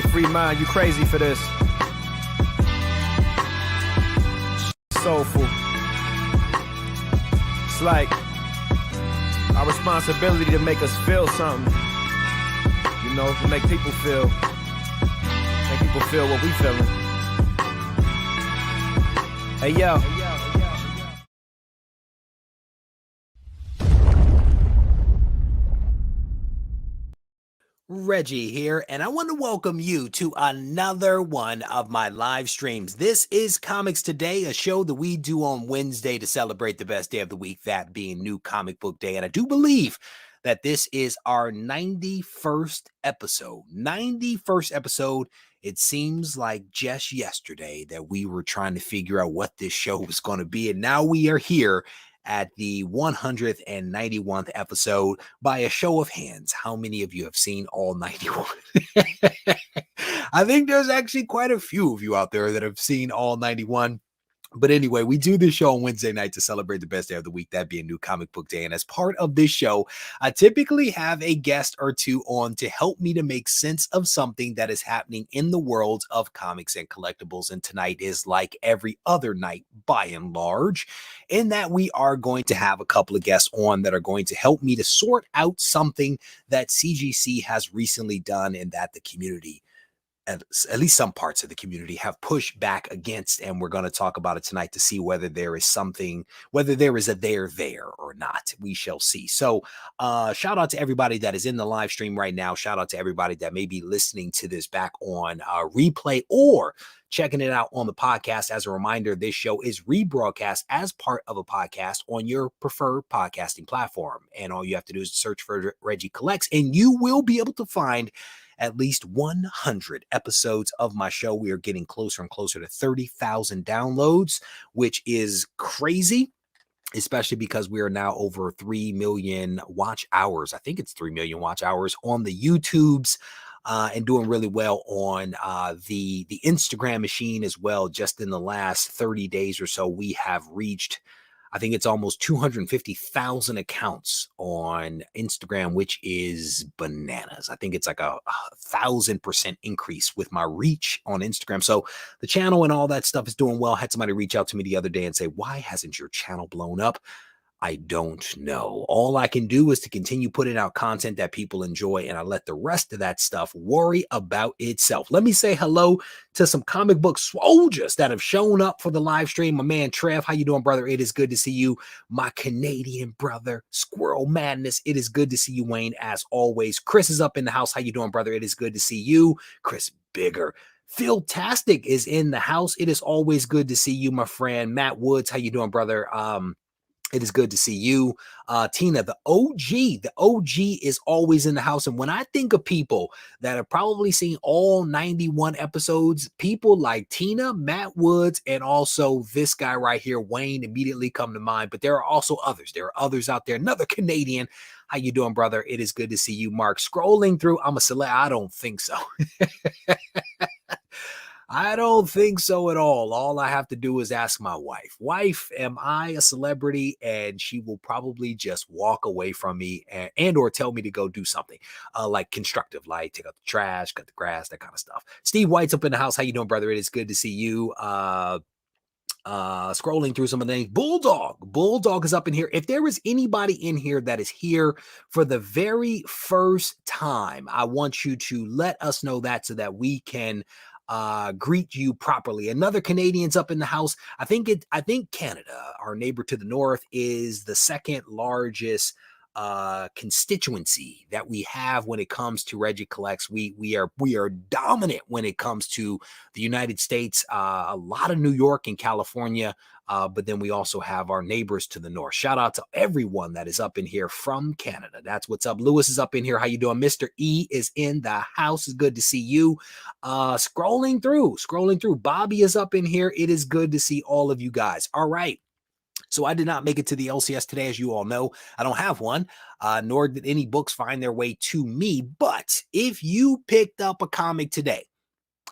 Hey, Free Mind, you crazy for this. Soulful. It's like our responsibility to make us feel something. You know, to make people feel what we feeling. Hey, yo. Reggie here, and I want to welcome you to another one of my live streams. This is Comics Today, a show that we do on Wednesday to celebrate the best day of the week, that being New Comic Book Day. And I do believe that this is our 91st episode. 91st episode. It seems like just yesterday that we were trying to figure out what this show was going to be, and now we are here at the 191st episode. By a show of hands, how many of you have seen all 91? I think there's actually quite a few of you out there that have seen all 91. But anyway, we do this show on Wednesday night to celebrate the best day of the week, that being New Comic Book Day. And as part of this show, I typically have a guest or two on to help me to make sense of something that is happening in the world of comics and collectibles. And tonight is like every other night, by and large, in that we are going to have a couple of guests on that are going to help me to sort out something that CGC has recently done and that the community, at least some parts of the community, have pushed back against, and we're going to talk about it tonight to see whether there is something, whether there is a there or not. We shall see. So shout out to everybody that is in the live stream right now. Shout out to everybody that may be listening to this back on replay or checking it out on the podcast. As a reminder, this show is rebroadcast as part of a podcast on your preferred podcasting platform, and all you have to do is search for Regie Collects, and you will be able to find at least 100 episodes of my show. We are getting closer and closer to 30,000 downloads, which is crazy, especially because we are now over 3 million watch hours. I think it's 3 million watch hours on the YouTubes, and doing really well on the Instagram machine as well. Just in the last 30 days or so, we have reached, I think it's almost 250,000 accounts on Instagram, which is bananas. I think it's like a 1,000% increase with my reach on Instagram. So the channel and all that stuff is doing well. I had somebody reach out to me the other day and say, why hasn't your channel blown up? I don't know. All I can do is to continue putting out content that people enjoy, and I let the rest of that stuff worry about itself. Let me say hello to some comic book soldiers that have shown up for the live stream. My man Trev, how you doing, brother? It is good to see you. My Canadian brother, Squirrel Madness, it is good to see you, Wayne, as always. Chris is up in the house. How you doing, brother? It is good to see you. Chris Bigger. Philtastic is in the house. It is always good to see you, my friend. Matt Woods, how you doing, brother? It is good to see you. Tina, the OG is always in the house. And when I think of people that have probably seen all 91 episodes, people like Tina, Matt Woods, and also this guy right here, Wayne, immediately come to mind. But there are also others. There are others out there. Another Canadian. How you doing, brother? It is good to see you, Mark. Scrolling through, I'm a select. I don't think so. I don't think so at all. All I have to do is ask my wife. Wife, am I a celebrity? And she will probably just walk away from me and or tell me to go do something like constructive, like take out the trash, cut the grass, that kind of stuff. Steve White's up in the house. How you doing, brother? It is good to see you. Scrolling through some of the names. Bulldog is up in here. If there is anybody in here that is here for the very first time, I want you to let us know that so that we can greet you properly. Another Canadian's up in the house. I think Canada, our neighbor to the north, is the second largest constituency that we have when it comes to Regie Collects. We are dominant when it comes to the United States, a lot of New York and California, but then we also have our neighbors to the north. Shout out to everyone that is up in here from Canada. That's what's up. Lewis is up in here. How you doing? Mr. E is in the house. It's good to see you. Scrolling through. Bobby is up in here. It is good to see all of you guys. All right. So I did not make it to the LCS today, as you all know. I don't have one, nor did any books find their way to me. But if you picked up a comic today,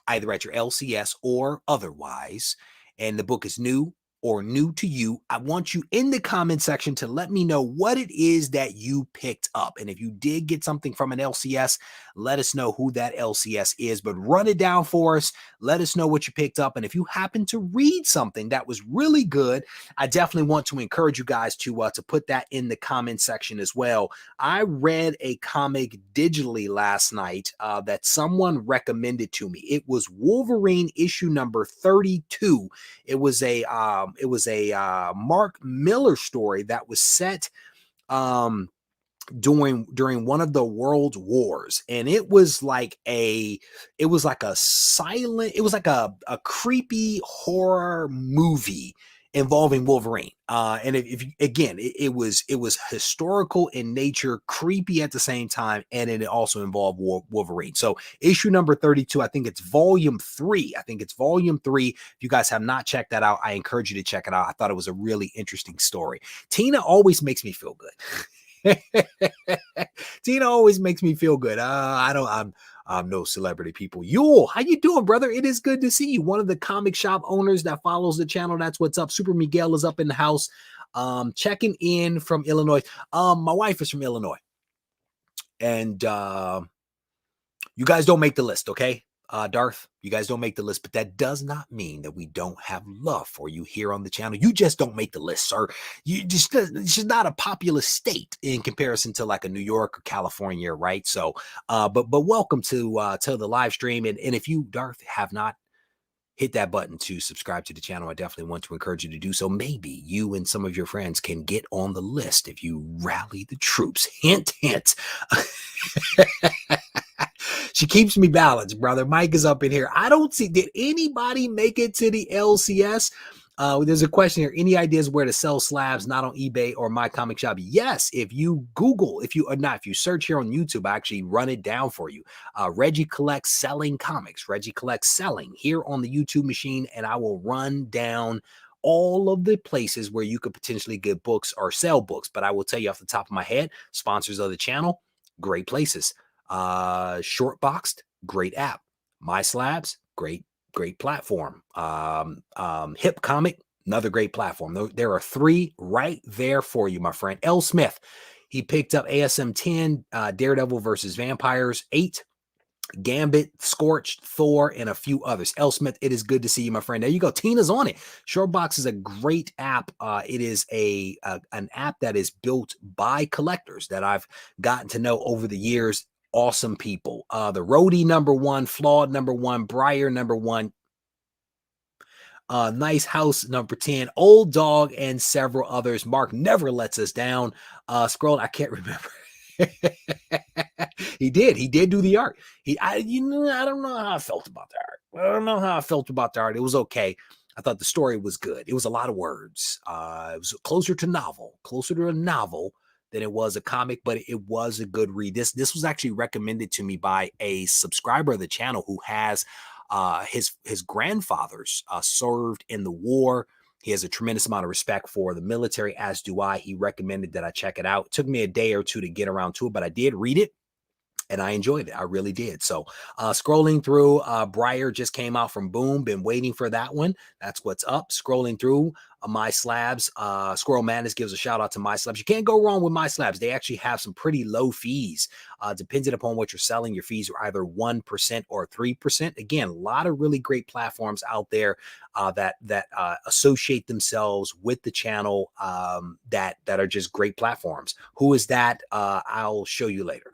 either at your LCS or otherwise, and the book is new, or new to you, I want you in the comment section to let me know what it is that you picked up. And if you did get something from an LCS, let us know who that LCS is, but run it down for us. Let us know what you picked up. And if you happen to read something that was really good, I definitely want to encourage you guys to put that in the comment section as well. I read a comic digitally last night that someone recommended to me. It was Wolverine issue number 32. It was a Mark Miller story that was set during one of the world wars, and it was like a creepy horror movie involving Wolverine. And if again, it was historical in nature, creepy at the same time, and it also involved Wolverine. So issue number 32, I think it's volume 3. If you guys have not checked that out, I encourage you to check it out. I thought it was a really interesting story. Tina always makes me feel good. Tina always makes me feel good. I'm no celebrity, people. Yule, how you doing, brother? It is good to see you. One of the comic shop owners that follows the channel. That's what's up. Super Miguel is up in the house. Checking in from Illinois. My wife is from Illinois. And you guys don't make the list, okay? Darth, you guys don't make the list, but that does not mean that we don't have love for you here on the channel. You just don't make the list, sir. It's just not a populous state in comparison to like a New York or California, right? So, but welcome to the live stream. And if you, Darth, have not hit that button to subscribe to the channel, I definitely want to encourage you to do so. Maybe you and some of your friends can get on the list if you rally the troops. Hint, hint. She keeps me balanced, brother. Mike is up in here. I don't see, did anybody make it to the LCS? There's a question here. Any ideas where to sell slabs, not on eBay or My Comic Shop? Yes, if you Google, if you search here on YouTube, I actually run it down for you. Regie collects selling comics. Regie collects selling here on the YouTube machine, and I will run down all of the places where you could potentially get books or sell books. But I will tell you off the top of my head, sponsors of the channel, great places. Short Boxed, great app. My Slabs, great platform. Hip Comic, another great platform. There are 3 right there for you, my friend. L. Smith, he picked up ASM 10, Daredevil versus Vampires 8, Gambit, Scorched, Thor, and a few others. L. Smith, it is good to see you, my friend. There you go. Tina's on it. Shortbox is a great app. It is an app that is built by collectors that I've gotten to know over the years. Awesome people. The Roadie #1, Flawed #1, Briar #1, Nice House #10, Old Dog, and several others. Mark never lets us down. Scroll, I can't remember. He did do the art. I don't know how I felt about the art. It was okay. I thought the story was good. It was a lot of words. It was closer to a novel than it was a comic, but it was a good read. This was actually recommended to me by a subscriber of the channel who has his grandfathers served in the war. He has a tremendous amount of respect for the military, as do I. He recommended that I check it out. It took me a day or two to get around to it, but I did read it. And I enjoyed it. I really did. So scrolling through, Briar just came out from Boom. Been waiting for that one. That's what's up. Scrolling through My Slabs. Squirrel Madness gives a shout out to My Slabs. You can't go wrong with My Slabs. They actually have some pretty low fees. Depending upon what you're selling, your fees are either 1% or 3%. Again, a lot of really great platforms out there that associate themselves with the channel that are just great platforms. Who is that? I'll show you later.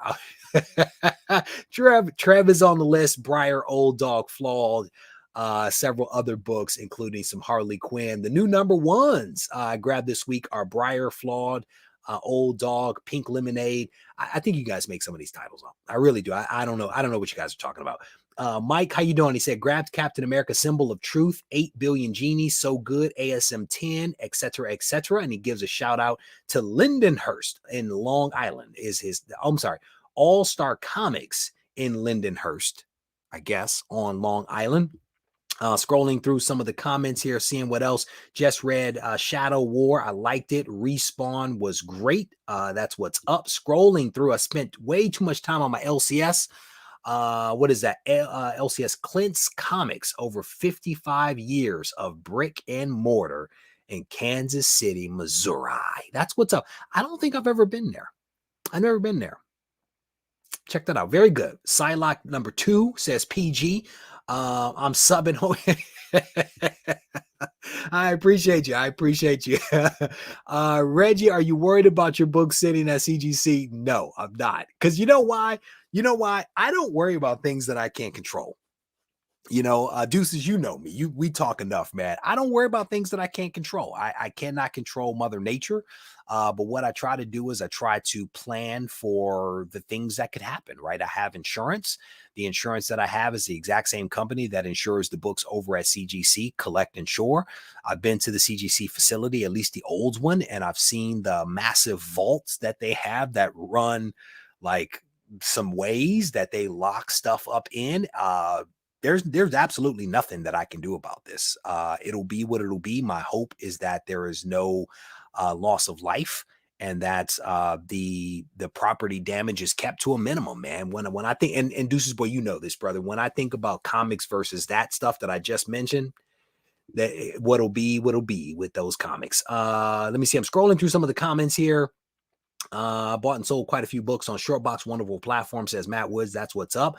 Trev is on the list. Briar, Old Dog, Flawed, several other books, including some Harley Quinn. The new #1s I grabbed this week are Briar, Flawed, Old Dog, Pink Lemonade. I think you guys make some of these titles up. I really do. I don't know. I don't know what you guys are talking about. Mike, how you doing? He said, grabbed Captain America, Symbol of Truth, 8 Billion Genies, so good, ASM 10, etc., etc. And he gives a shout out to Lindenhurst in Long Island. I'm sorry, All-Star Comics in Lindenhurst, I guess, on Long Island. Scrolling through some of the comments here, seeing what else. Just read Shadow War. I liked it. Respawn was great. That's what's up. Scrolling through, I spent way too much time on my LCS. What is that? LCS Clint's Comics, over 55 years of brick and mortar. in Kansas City, Missouri. That's what's up. I don't think I've ever been there. I've never been there. Check that out. Very good. Psylocke number 2 says PG. I'm subbing. I appreciate you. I appreciate you. Reggie, are you worried about your book sitting at CGC? No, I'm not. Because you know why? You know why? I don't worry about things that I can't control. Deuces, you know me. We talk enough, man. I don't worry about things that I can't control. I cannot control Mother Nature. But what I try to do is I try to plan for the things that could happen, right? I have insurance. The insurance that I have is the exact same company that insures the books over at CGC, Collect Insure. I've been to the CGC facility, at least the old one, and I've seen the massive vaults that they have that run like some ways that they lock stuff up in. There's absolutely nothing that I can do about this. It'll be what it'll be. My hope is that there is no loss of life, and that the property damage is kept to a minimum, man. When I think, and Deuces boy, you know this, brother. When I think about comics versus that stuff that I just mentioned, that what'll be with those comics. Let me see. I'm scrolling through some of the comments here. Bought and sold quite a few books on Shortbox, wonderful platform, says Matt Woods. That's what's up.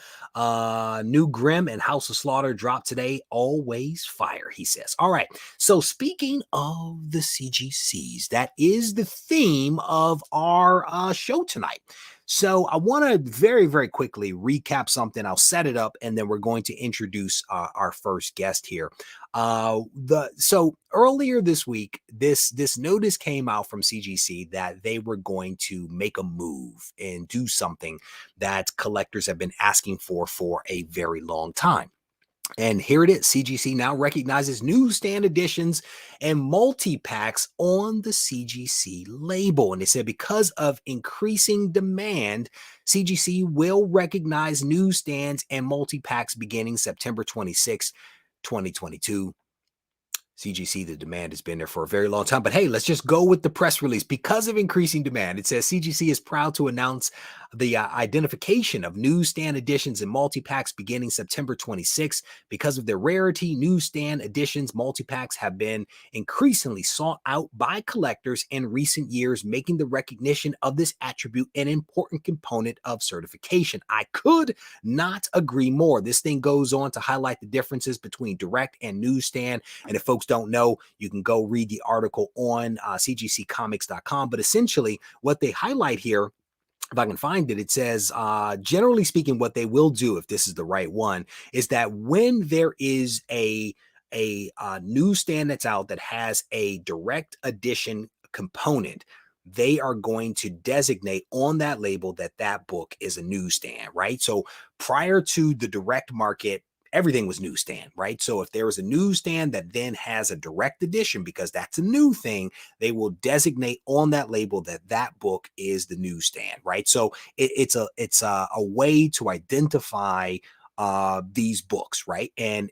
New Grimm and House of Slaughter dropped today. Always fire, he says. All right. So speaking of the CGCs, that is the theme of our show tonight. So I want to very, very quickly recap something. I'll set it up, and then we're going to introduce our first guest here. So earlier this week, this notice came out from CGC that they were going to make a move and do something that collectors have been asking for a very long time. And here it is. CGC now recognizes newsstand editions and multi-packs on the CGC label. And they said because of increasing demand, CGC will recognize newsstands and multi-packs beginning September 26, 2022. CGC, the demand has been there for a very long time. But hey, let's just go with the press release. Because of increasing demand, it says CGC is proud to announce the identification of newsstand editions and multi-packs beginning September 26. Because of their rarity, newsstand editions, multi-packs have been increasingly sought out by collectors in recent years, making the recognition of this attribute an important component of certification. I could not agree more. This thing goes on to highlight the differences between direct and newsstand. And if folks don't know, you can go read the article on cgccomics.com. But essentially, what they highlight here, if I can find it, it says, generally speaking, what they will do, if this is the right one, is that when there is a newsstand that's out that has a direct edition component, they are going to designate on that label that book is a newsstand, right? So prior to the direct market, everything was newsstand, right? So if there was a newsstand that then has a direct edition, because that's a new thing, they will designate on that label that book is the newsstand, right? So it's a way to identify these books, right? And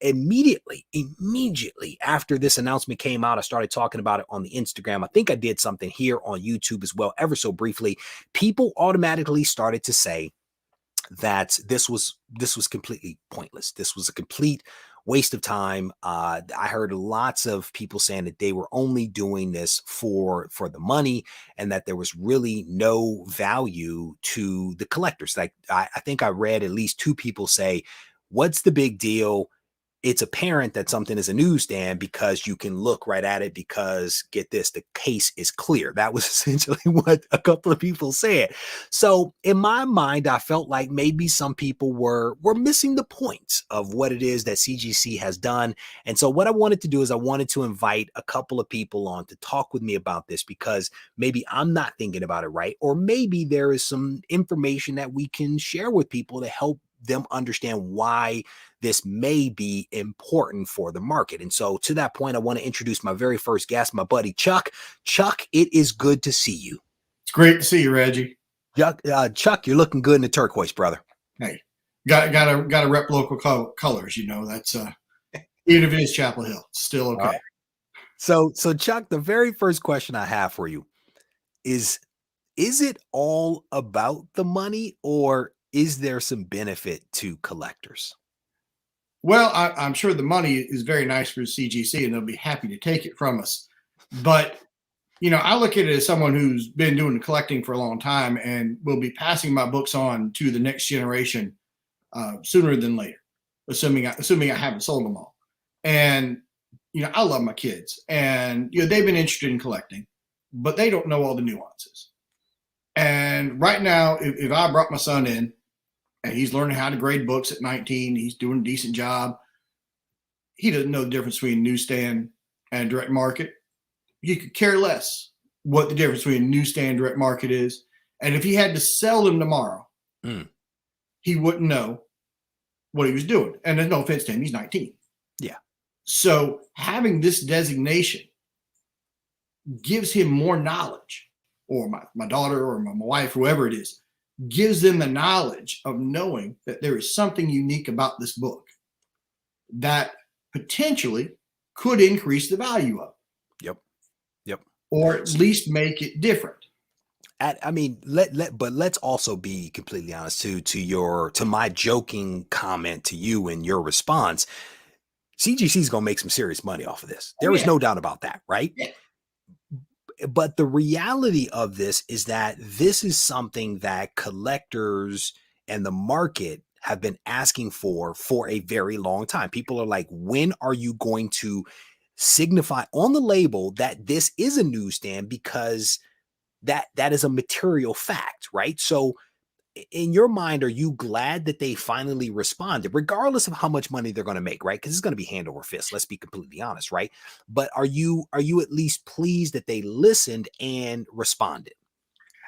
immediately after this announcement came out, I started talking about it on the Instagram. I think I did something here on YouTube as well, ever so briefly. People automatically started to say that this was completely pointless. This was a complete waste of time. I heard lots of people saying that they were only doing this for the money, and that there was really no value to the collectors. Like I think I read at least 2 people say, "What's the big deal? It's apparent that something is a newsstand because you can look right at it, because get this, the case is clear." That was essentially what a couple of people said. So in my mind, I felt like maybe some people were missing the point of what it is that CGC has done. And so what I wanted to do is I wanted to invite a couple of people on to talk with me about this, because maybe I'm not thinking about it right, or maybe there is some information that we can share with people to help them understand why this may be important for the market. And so to that point, I want to introduce my very first guest, my buddy Chuck. Chuck, it is good to see you. It's great to see you, Reggie. Chuck, you're looking good in the turquoise, brother. Hey, got to rep local colors. You know, that's even if it is Chapel Hill, it's still okay. So Chuck, the very first question I have for you is it all about the money, or is there some benefit to collectors? Well, I'm sure the money is very nice for CGC, and they'll be happy to take it from us. But I look at it as someone who's been doing collecting for a long time, and will be passing my books on to the next generation sooner than later, assuming I haven't sold them all. And I love my kids, and they've been interested in collecting, but they don't know all the nuances. And right now, if I brought my son in, and he's learning how to grade books at 19. He's doing a decent job. He doesn't know the difference between newsstand and direct market. He could care less what the difference between newsstand and direct market is. And if he had to sell them tomorrow, he wouldn't know what he was doing. And there's no offense to him. He's 19. Yeah. So having this designation gives him more knowledge, or my daughter or my wife, whoever it is, gives them the knowledge of knowing that there is something unique about this book that potentially could increase the value of it. Yep. Or at least make it different. But let's also be completely honest to my joking comment to you and your response. CGC is going to make some serious money off of this. There is no doubt about that, right? Yeah. But the reality of this is that this is something that collectors and the market have been asking for a very long time. People are like, when are you going to signify on the label that this is a newsstand? Because that is a material fact, right? So in your mind, are you glad that they finally responded, regardless of how much money they're going to make, right? Because it's going to be hand over fist. Let's be completely honest, right? But are you at least pleased that they listened and responded?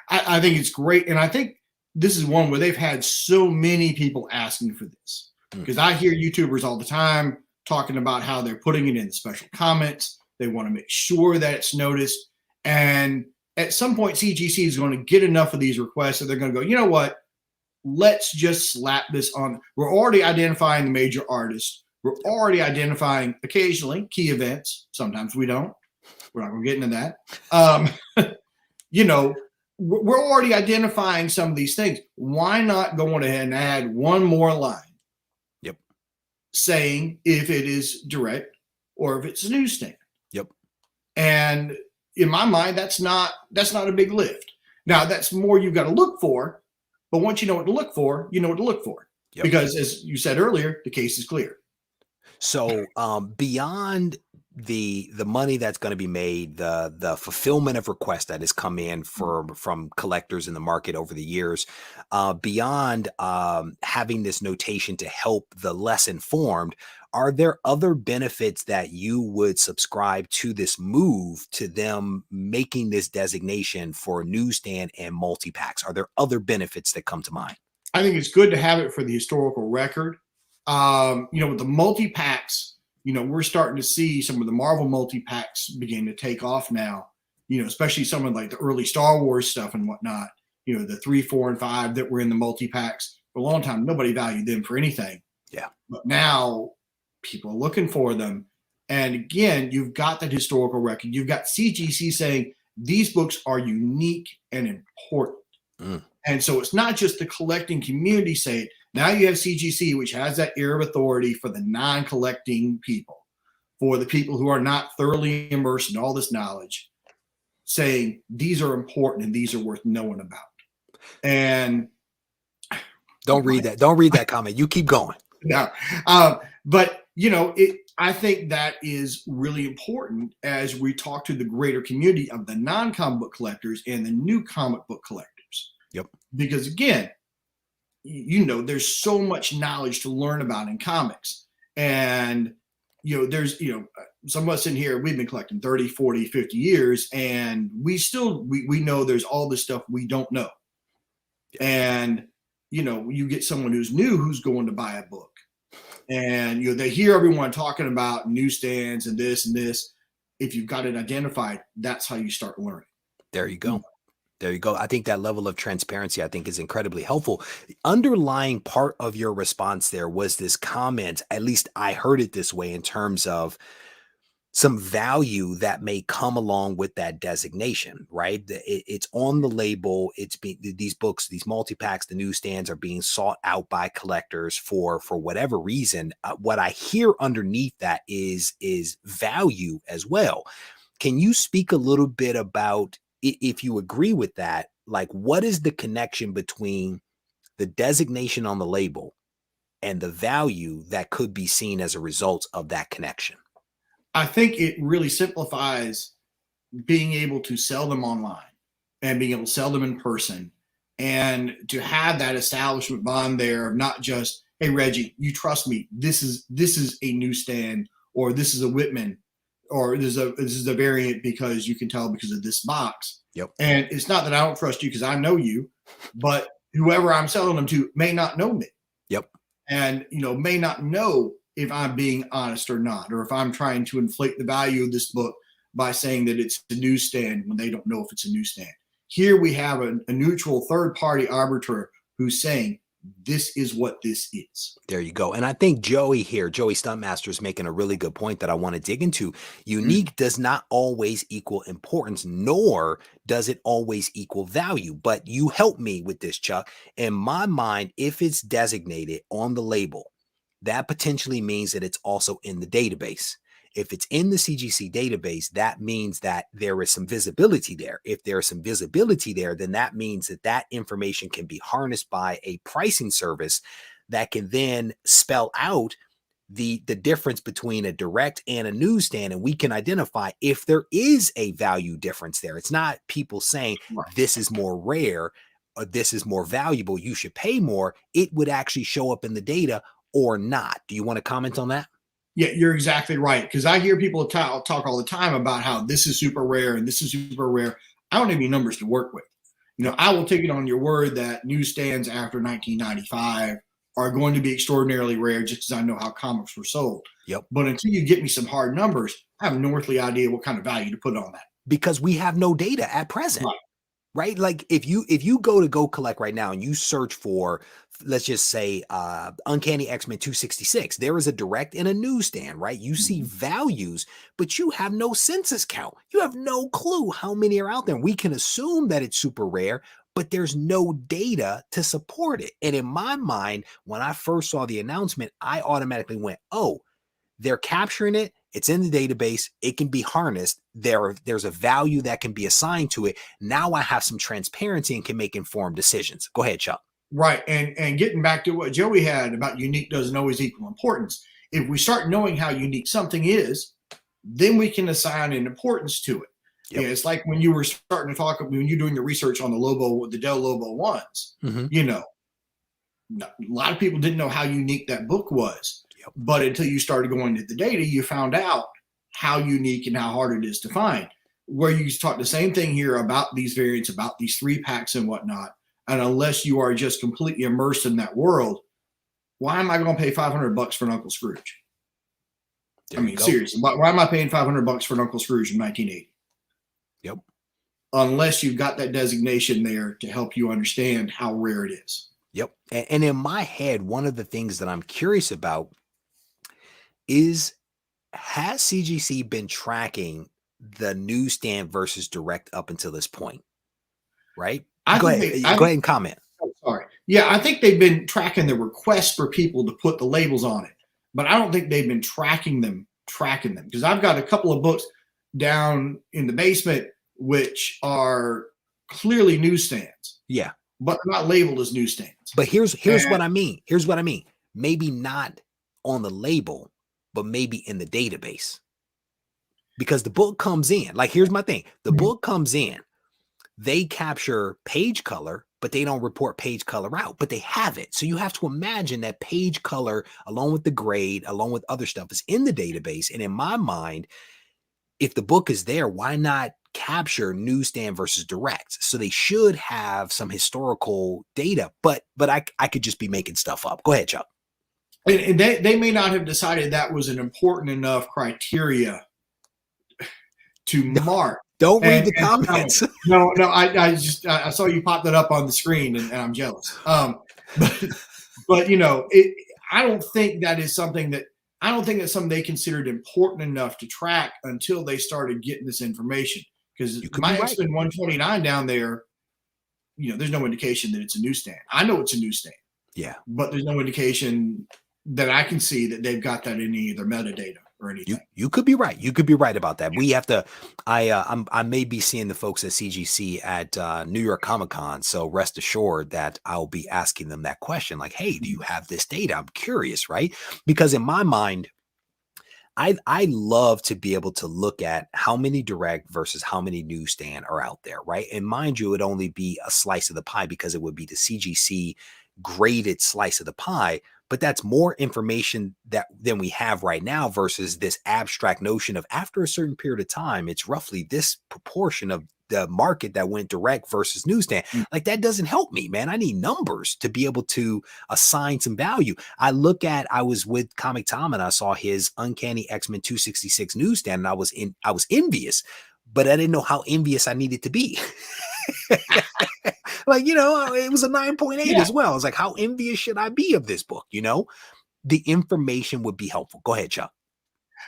I think it's great. And I think this is one where they've had so many people asking for this, because I hear YouTubers all the time talking about how they're putting it in the special comments. They want to make sure that it's noticed. And at some point, CGC is going to get enough of these requests that they're going to go, you know what? Let's just slap this on. We're already identifying the major artists. We're already identifying occasionally key events. Sometimes we don't. We're not going to get into that. We're already identifying some of these things. Why not go on ahead and add one more line? Yep. Saying if it is direct or if it's a newsstand. Yep. And in my mind, that's not a big lift. Now, that's more you've got to look for, but once you know what to look for, you know what to look for. Yep. Because as you said earlier, the case is clear. So beyond the money that's going to be made, the fulfillment of requests that has come in from collectors in the market over the years, beyond having this notation to help the less informed, are there other benefits that you would subscribe to this move, to them making this designation for newsstand and multi-packs? Are there other benefits that come to mind? I think it's good to have it for the historical record. With the multi-packs, we're starting to see some of the Marvel multi-packs begin to take off now, especially some of like the early Star Wars stuff and whatnot, the 3, 4, and 5 that were in the multi-packs. For a long time, nobody valued them for anything. Yeah. But now people are looking for them. And again, you've got that historical record. You've got CGC saying these books are unique and important. And so it's not just the collecting community saying, now you have CGC, which has that air of authority for the non-collecting people, for the people who are not thoroughly immersed in all this knowledge, saying these are important and these are worth knowing about. And don't read that comment. You keep going. No, but I think that is really important as we talk to the greater community of the non-comic book collectors and the new comic book collectors. Yep. Because again, there's so much knowledge to learn about in comics. And, there's, some of us in here, we've been collecting 30, 40, 50 years, and we know there's all this stuff we don't know. And, you get someone who's new, who's going to buy a book. And, they hear everyone talking about newsstands and this and this. If you've got it identified, that's how you start learning. There you go. There you go. I think that level of transparency, I think, is incredibly helpful. The underlying part of your response there was this comment, at least I heard it this way, in terms of some value that may come along with that designation, right? It's on the label. It's being, these books, these multi-packs, the newsstands are being sought out by collectors for whatever reason. What I hear underneath that is value as well. Can you speak a little bit about, if you agree with that, like what is the connection between the designation on the label and the value that could be seen as a result of that connection? I think it really simplifies being able to sell them online and being able to sell them in person, and to have that establishment bond there of not just, hey, Reggie, you trust me. This is a newsstand, or this is a Whitman, or this is a variant because you can tell because of this box. Yep. And it's not that I don't trust you because I know you, but whoever I'm selling them to may not know me. Yep. And, may not know if I'm being honest or not, or if I'm trying to inflate the value of this book by saying that it's a newsstand when they don't know if it's a newsstand. Here we have a neutral third-party arbiter who's saying, this is what this is. There you go. And I think Joey Stuntmaster, is making a really good point that I want to dig into. Unique does not always equal importance, nor does it always equal value. But you help me with this, Chuck. In my mind, if it's designated on the label, that potentially means that it's also in the database. If it's in the CGC database, that means that there is some visibility there. If there's some visibility there, then that means that that information can be harnessed by a pricing service that can then spell out the difference between a direct and a newsstand. And we can identify if there is a value difference there. It's not people saying this is more rare or this is more valuable, you should pay more. It would actually show up in the data or not. Do you want to comment on that? Yeah, you're exactly right. Because I hear people talk all the time about how this is super rare and this is super rare. I don't have any numbers to work with. I will take it on your word that newsstands after 1995 are going to be extraordinarily rare, just as I know how comics were sold. Yep. But until you get me some hard numbers, I have no earthly idea what kind of value to put on that. Because we have no data at present. Right? Like if you go collect right now and you search for, let's just say, Uncanny X-Men 266, there is a direct and a newsstand, right? You see values, but you have no census count. You have no clue how many are out there. We can assume that it's super rare, but there's no data to support it. And in my mind, when I first saw the announcement, I automatically went, oh, they're capturing it. It's in the database. It can be harnessed. There's a value that can be assigned to it. Now I have some transparency and can make informed decisions. Go ahead, Chuck. Right. And getting back to what Joey had about unique doesn't always equal importance. If we start knowing how unique something is, then we can assign an importance to it. Yep. Yeah, it's like when you were starting to talk, when you're doing the research on the Del Lobo ones, a lot of people didn't know how unique that book was. But until you started going into the data, you found out how unique and how hard it is to find. Where you talk the same thing here about these variants, about these 3-packs and whatnot. And unless you are just completely immersed in that world, why am I going to pay $500 for an Uncle Scrooge? Seriously, why am I paying $500 for an Uncle Scrooge in 1980? Yep. Unless you've got that designation there to help you understand how rare it is. Yep. And in my head, one of the things that I'm curious about is, has CGC been tracking the newsstand versus direct up until this point? Right? Go ahead and comment. Oh, sorry. Yeah, I think they've been tracking the requests for people to put the labels on it, but I don't think they've been tracking them because I've got a couple of books down in the basement which are clearly newsstands. Yeah. But they're not labeled as newsstands. But here's what I mean. Here's what I mean. Maybe not on the label, but maybe in the database. Because the book comes in. Like, here's my thing. The book comes in. They capture page color, but they don't report page color out, but they have it. So you have to imagine that page color, along with the grade, along with other stuff, is in the database. And in my mind, if the book is there, why not capture newsstand versus direct? So they should have some historical data, but I could just be making stuff up. Go ahead, Chuck. And they may not have decided that was an important enough criteria to mark. Don't read the comments. No, I saw you pop that up on the screen, and I'm jealous. But I don't think that is something that I don't think that's something they considered important enough to track until they started getting this information. Because my X-Men 129 down there, there's no indication that it's a newsstand. I know it's a newsstand. Yeah. But there's no indication that I can see that they've got that in any of their metadata or anything. You could be right. You could be right about that. We have to. I may be seeing the folks at CGC at New York Comic Con, so rest assured that I'll be asking them that question. Like, hey, do you have this data? I'm curious, right? Because in my mind, I love to be able to look at how many direct versus how many newsstand are out there, right? And mind you, it'd only be a slice of the pie because it would be the CGC graded slice of the pie. But that's more information than we have right now versus this abstract notion of after a certain period of time, it's roughly this proportion of the market that went direct versus newsstand. Like that doesn't help me, man. I need numbers to be able to assign some value. I was with Comic Tom and I saw his Uncanny X-Men 266 newsstand and I was envious, but I didn't know how envious I needed to be. Like, it was a 9.8 as well. I was like, how envious should I be of this book? The information would be helpful. Go ahead, Chuck.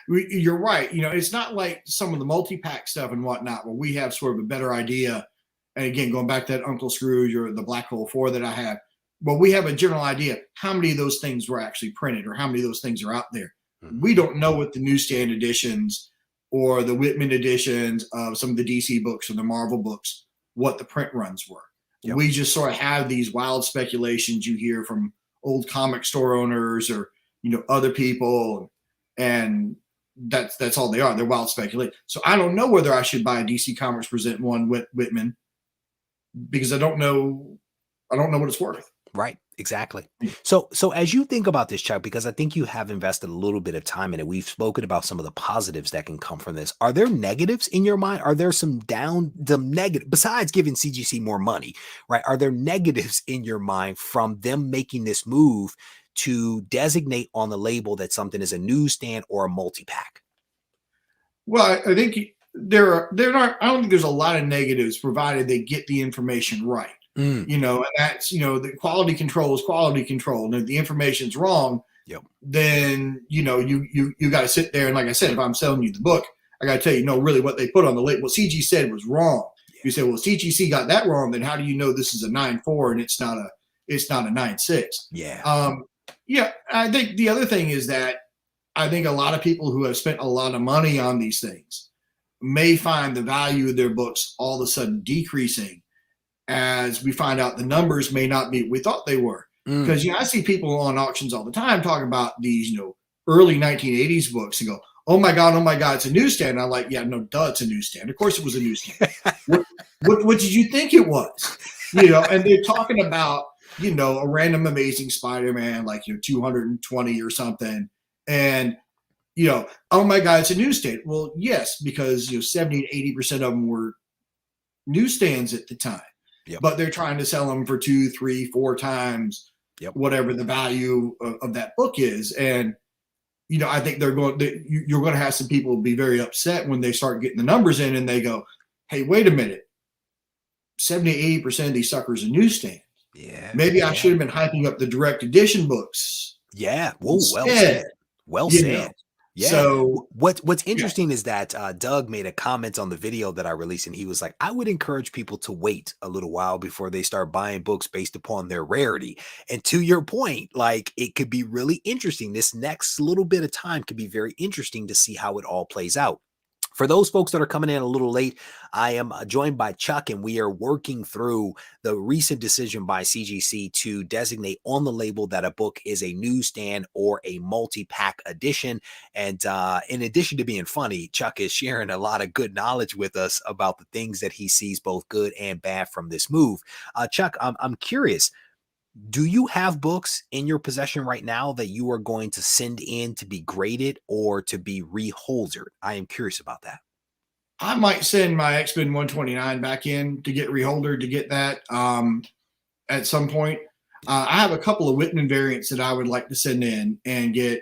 You're right. It's not like some of the multi-pack stuff and whatnot where we have sort of a better idea. And again, going back to that Uncle Scrooge or the Black Hole 4 that I have, but we have a general idea how many of those things were actually printed or how many of those things are out there. Mm-hmm. We don't know what the newsstand editions or the Whitman editions of some of the DC books or the Marvel books, what the print runs were. Yep. We just sort of have these wild speculations you hear from old comic store owners or, other people. And that's all they are. They're wild speculation. So I don't know whether I should buy a DC Comics Present 1 Whitman because I don't know what it's worth. Right. Exactly. So as you think about this, Chuck, because I think you have invested a little bit of time in it, we've spoken about some of the positives that can come from this. Are there negatives in your mind? Are there some negative besides giving CGC more money, right? Are there negatives in your mind from them making this move to designate on the label that something is a newsstand or a multi-pack? Well, I think I don't think there's a lot of negatives provided they get the information right. And that's, the quality control is quality control. And if the information's wrong, then, you got to sit there. And like I said, if I'm selling you the book, I got to tell you, really what they put on the label. What CG said was wrong. Yeah. You say, well, CGC got that wrong. Then how do you know this is a 9.4 and it's not a 9.6? Yeah. I think the other thing is that I think a lot of people who have spent a lot of money on these things may find the value of their books all of a sudden decreasing as we find out the numbers may not be what we thought they were. Because, I see people on auctions all the time talking about these, early 1980s books and go, oh my God, it's a newsstand. And I'm like, yeah, no, duh, it's a newsstand. Of course it was a newsstand. what did you think it was? And they're talking about, a random Amazing Spider-Man, like, 220 or something. And, oh my God, it's a newsstand. Well, yes, because, 70 to 80% of them were newsstands at the time. Yep. But they're trying to sell them for 2, 3, 4 times whatever the value of that book is. And, I think you're going to have some people be very upset when they start getting the numbers in and they go, hey, wait a minute. 70 to 80% of these suckers are newsstands. Yeah. Maybe I should have been hyping up the direct edition books. Yeah. Whoa, well said. Well said. Yeah. So what's interesting is that Doug made a comment on the video that I released, and he was like, I would encourage people to wait a little while before they start buying books based upon their rarity. And to your point, like it could be really interesting. This next little bit of time could be very interesting to see how it all plays out. For those folks that are coming in a little late, I am joined by Chuck, and we are working through the recent decision by CGC to designate on the label that a book is a newsstand or a multi-pack edition. And in addition to being funny, Chuck is sharing a lot of good knowledge with us about the things that he sees both good and bad from this move. Chuck, I'm curious. Do you have books in your possession right now that you are going to send in to be graded or to be reholdered? I am curious about that. I might send my X-Men 129 back in to get reholdered to get that at some point. I have a couple of Whitman variants that I would like to send in and get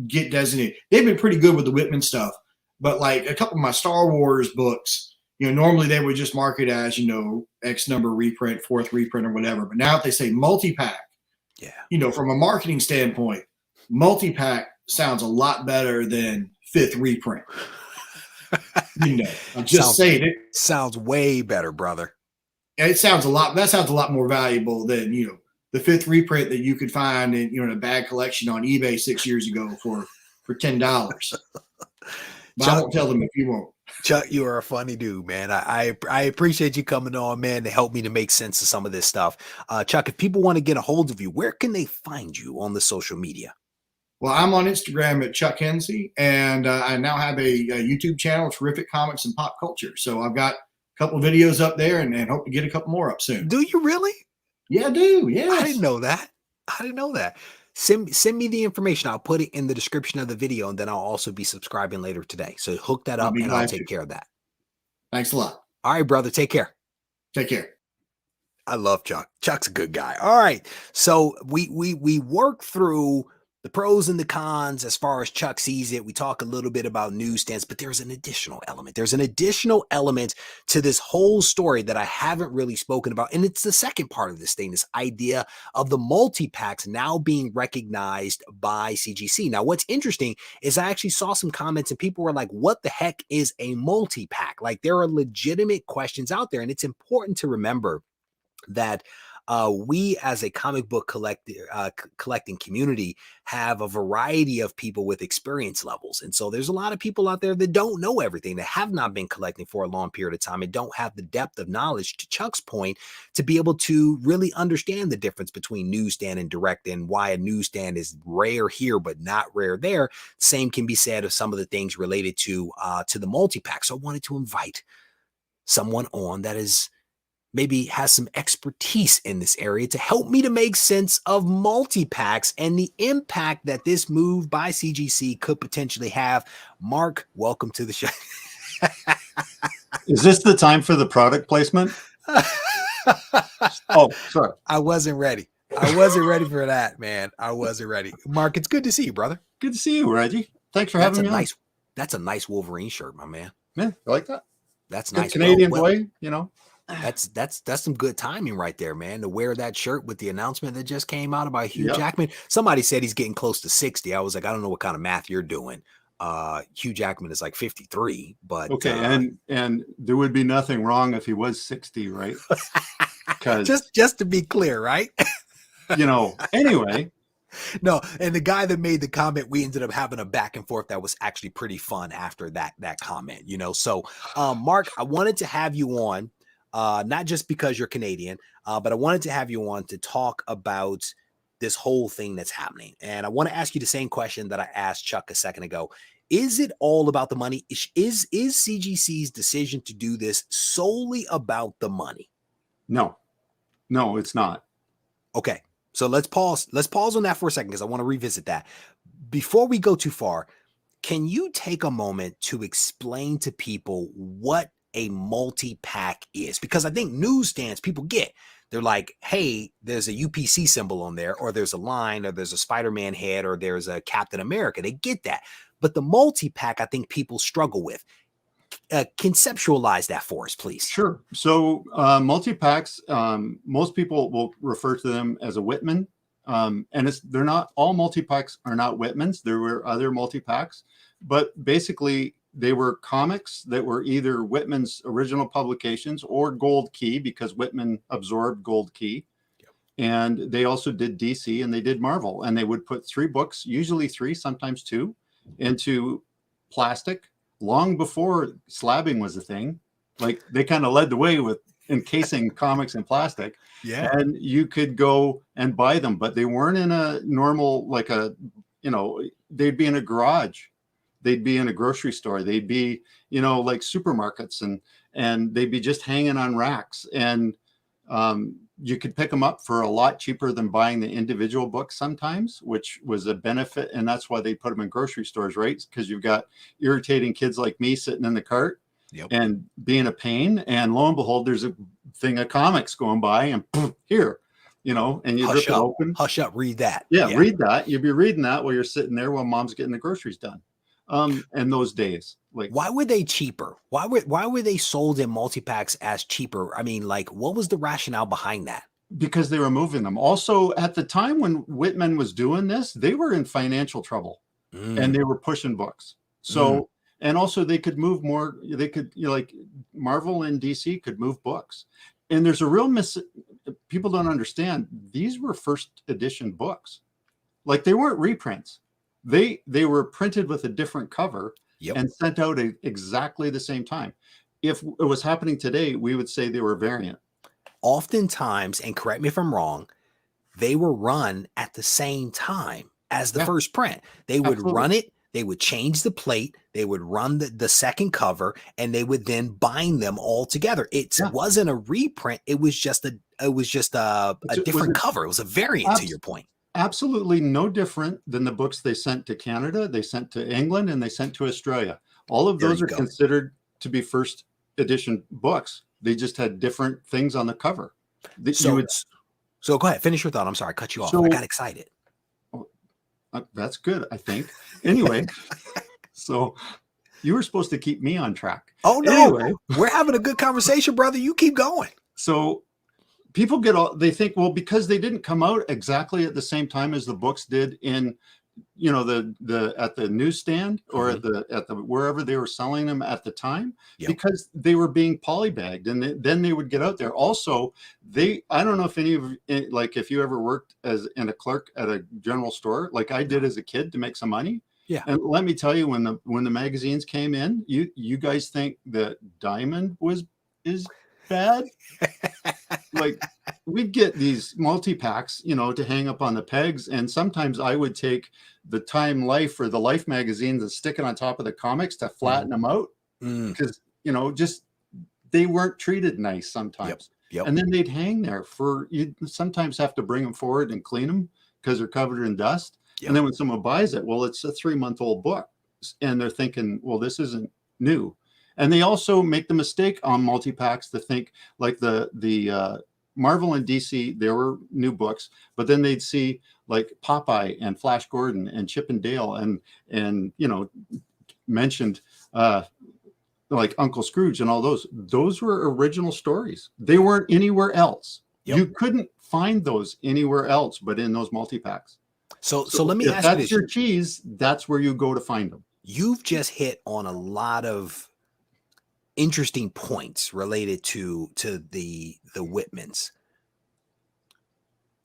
designated. They've been pretty good with the Whitman stuff, but like a couple of my Star Wars books, normally they would just mark it as, X number reprint, 4th reprint or whatever. But now if they say multi-pack, from a marketing standpoint, multi-pack sounds a lot better than fifth reprint. I'm just saying it. Sounds way better, brother. That sounds a lot more valuable than, the fifth reprint that you could find in a bag collection on eBay 6 years ago for $10. But Chuck, I won't tell them if you won't. Chuck, you are a funny dude, man. I appreciate you coming on, man, to help me to make sense of some of this stuff. Chuck, if people want to get a hold of you, where can they find you on the social media? Well, I'm on Instagram at Chuck Hensey, and I now have a YouTube channel, Terrific Comics and Pop Culture. So I've got a couple of videos up there and hope to get a couple more up soon. Do you really? Yeah, I do. Yeah. I didn't know that. Send me the information. I'll put it in the description of the video, and then I'll also be subscribing later today. So hook that up, and I'll take care of that. Thanks a lot. All right, brother. Take care. Take care. I love Chuck. Chuck's a good guy. All right. So we work through the pros and the cons as far as Chuck sees it. We talk a little bit about newsstands, but there's an additional element. There's an additional element to this whole story that I haven't really spoken about. And it's the second part of this thing, this idea of the multi-packs now being recognized by CGC. Now, what's interesting is I actually saw some comments and people were like, what the heck is a multi-pack? Like, there are legitimate questions out there. And it's important to remember that we as a comic book collecting community have a variety of people with experience levels. And so there's a lot of people out there that don't know everything, that have not been collecting for a long period of time and don't have the depth of knowledge, to Chuck's point, to be able to really understand the difference between newsstand and direct, and why a newsstand is rare here but not rare there. Same can be said of some of the things related to the multi-pack. So I wanted to invite someone on that is maybe has some expertise in this area to help me to make sense of multi-packs and the impact that this move by CGC could potentially have. Mark, welcome to the show. Is this the time for the product placement? Oh, sorry. I wasn't ready. I wasn't ready for that, man. I wasn't ready. Mark, it's good to see you, brother. Good to see you, Reggie. Thanks for having me on. That's a nice Wolverine shirt, my man. Yeah, I like that. That's good nice. Canadian boy, That's some good timing right there, man, to wear that shirt with the announcement that just came out about Hugh Jackman. Somebody said he's getting close to 60. I was like, I don't know what kind of math you're doing. Hugh Jackman is like 53, but okay, and there would be nothing wrong if he was 60, right? Because just to be clear, right? Anyway. No, and the guy that made the comment, we ended up having a back and forth that was actually pretty fun after that comment, So, Mark, I wanted to have you on. Not just because you're Canadian, but I wanted to have you on to talk about this whole thing that's happening. And I want to ask you the same question that I asked Chuck a second ago. Is it all about the money? Is CGC's decision to do this solely about the money? No, it's not. Okay. So let's pause. Let's pause on that for a second, because I want to revisit that. Before we go too far, can you take a moment to explain to people what a multi-pack is? Because I think newsstands, people get, they're like, hey, there's a UPC symbol on there, or there's a line, or there's a Spider-Man head, or there's a Captain America. They get that. But the multi-pack, I think people struggle with. Conceptualize that for us, please. Sure. So multi-packs, most people will refer to them as a Whitman. And they're not, all multi-packs are not Whitmans. There were other multi-packs, but basically they were comics that were either Whitman's original publications or Gold Key, because Whitman absorbed Gold Key. Yep. And they also did DC and they did Marvel, and they would put 3 books, usually 3, sometimes 2, into plastic long before slabbing was a thing. Like, they kind of led the way with encasing comics in plastic. Yeah. And you could go and buy them, but they weren't in a normal, like they'd be in a garage. They'd be in a grocery store. They'd be, like supermarkets, and they'd be just hanging on racks. And you could pick them up for a lot cheaper than buying the individual books sometimes, which was a benefit. And that's why they put them in grocery stores, right? Because you've got irritating kids like me sitting in the cart and being a pain. And lo and behold, there's a thing of comics going by, and poof, here, and you rip it open. Hush up, read that. Yeah, read that. You'll be reading that while you're sitting there while mom's getting the groceries done. And those days, like, why were they cheaper? Why were they sold in multi-packs as cheaper? I mean, like, what was the rationale behind that? Because they were moving them. Also, at the time when Whitman was doing this, they were in financial trouble. and they were pushing books. So, and also they could move more. They could, like Marvel and DC could move books. And there's a real people don't understand. These were first edition books. Like they weren't reprints. They were printed with a different cover and sent out at exactly the same time. If it was happening today, we would say they were variant. Oftentimes, and correct me if I'm wrong, they were run at the same time as the first print. They would run it, they would change the plate, they would run the second cover, and they would then bind them all together. It wasn't a reprint, it was just a different cover. It was a variant, to your point. Absolutely no different than the books they sent to Canada, they sent to England, and they sent to Australia. All of those are considered to be first edition books. They just had different things on the cover. So go ahead, finish your thought. I'm sorry, I cut you off. I got excited. That's good, I think. Anyway, so you were supposed to keep me on track. Oh no, anyway, we're having a good conversation, brother. You keep going. So people they think, well, because they didn't come out exactly at the same time as the books did in, at the newsstand or at the wherever they were selling them at the time, because they were being polybagged, and then they would get out there. Also, I don't know if any of if you ever worked as a clerk at a general store like I did as a kid to make some money. Yeah. And let me tell you, when the magazines came in, you guys think that Diamond is bad? Like we'd get these multi-packs, to hang up on the pegs. And sometimes I would take the Time Life or the Life magazines and stick it on top of the comics to flatten them out. Because, just they weren't treated nice sometimes. And then they'd hang there you sometimes have to bring them forward and clean them because they're covered in dust. And then when someone buys it, well, it's a 3-month-old book. And they're thinking, well, this isn't new. And they also make the mistake on multi-packs to think like the Marvel and DC, there were new books, but then they'd see like Popeye and Flash Gordon and Chip and Dale and mentioned like Uncle Scrooge and all those. Those were original stories. They weren't anywhere else. You couldn't find those anywhere else but in those multi-packs. So let me ask you this. If that's your cheese, that's where you go to find them. You've just hit on a lot of interesting points related to the Whitmans.